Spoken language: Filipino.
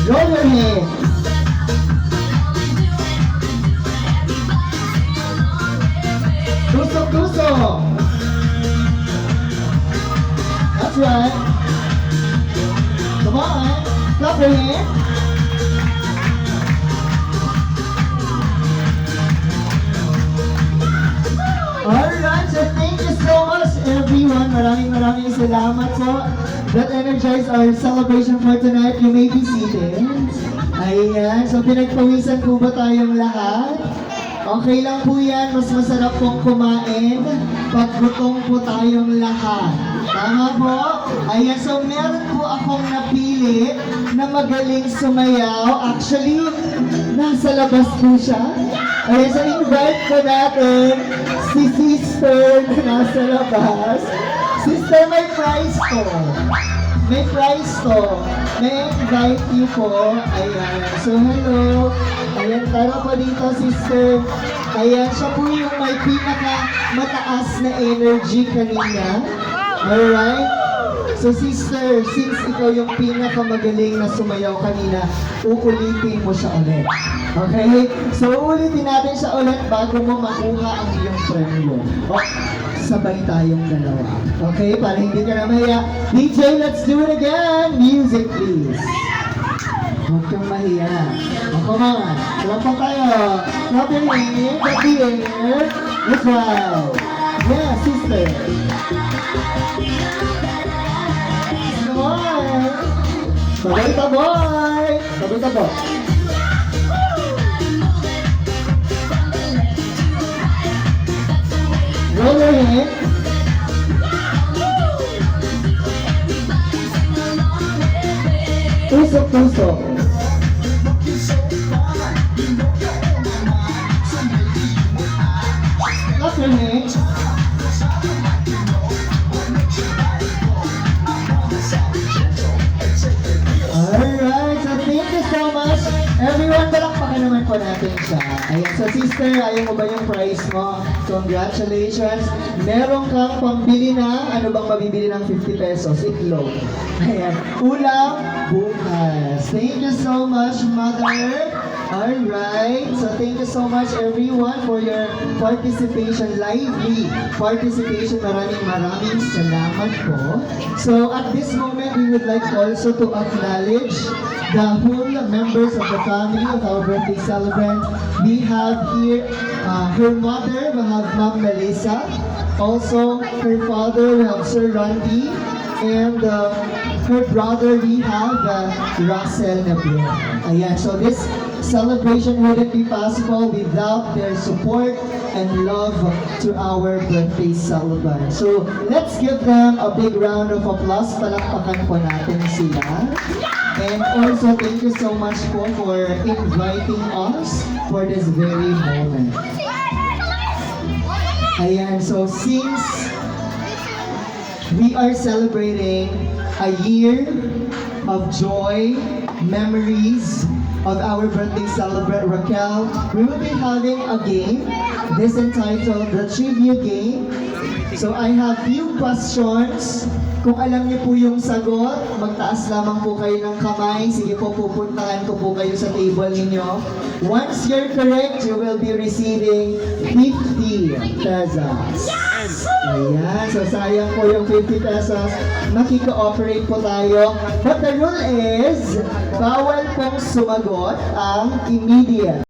Roll your head. Tusok-tusok. That's right. Come on. Clap your hand. Alright, so thank you so much everyone. Maraming salamat po. That energized our celebration for tonight. You may be seated. Ayan, so pinagpawisan po ba tayong lahat? Okay lang po yan, mas masarap pong kumain pag gutom po tayong lahat. Tama po? Ayan, so meron po akong napili na magaling sumayaw. Actually, nasa labas po siya. Ayan, so invite ko natin si Sister na nasa labas. Sister, may prize po. May prize to. May invite you po. Ayan. So, hello. Ayan, tara po dito, sister. Ayan, siya po yung may pinaka-mataas na energy kanina. Alright? So, sister, since ikaw yung pinaka-magaling na sumayaw kanina, uulitin mo siya ulit. Okay? So, uulitin natin siya ulit bago mo makuha ang iyong premyo. Sabay tayong dalawa. Okay? Para hindi ka na mahiya. DJ, let's do it again! Music, please. Huwag kang mahiya. Come on. Lampang tayo. Clap your hands. Clap the air. Let's ride. Yeah, sister. Come on. Sabay taboy. Sabay taboy. Roll your head. Tusok-tusok. Clap your hands. Alright, so thank you so much. Everyone, palakpakan naman po natin siya. Ayan, so sister, ayaw mo ba yung prize mo? Congratulations. Meron kang pambili na, ano bang mabibili ng 50 pesos? Itlog. Ayan, ulam, bukas. Thank you so much, mother. Alright, so thank you so much everyone for your participation, lively participation. Maraming salamat po. So at this moment, we would like also to acknowledge the whole members of the family of our birthday celebrant. We have here her mother, we have Ma'am Melissa. Also, her father, we have Sir Randy. And her brother, we have Russell Nabil. Ayan, so this celebration wouldn't be possible without their support and love to our birthday celebrant. So let's give them a big round of applause. Palakpakan po natin sila. And also, thank you so much po for inviting us for this very moment. Ayan, so since we are celebrating a year of joy, memories of our birthday celebrant Raquel, we will be having a game. This entitled the Trivia Game. So I have few questions. Kung alam niyo po yung sagot, magtaas lamang po kayo ng kamay. Sige po, pupuntahan ko po kayo sa table ninyo. Once you're correct, you will be receiving 50 pesos. Ayan, so sayang po yung 50 pesos. Makika-operate po tayo. But the rule is, bawal pong sumagot ang immediate.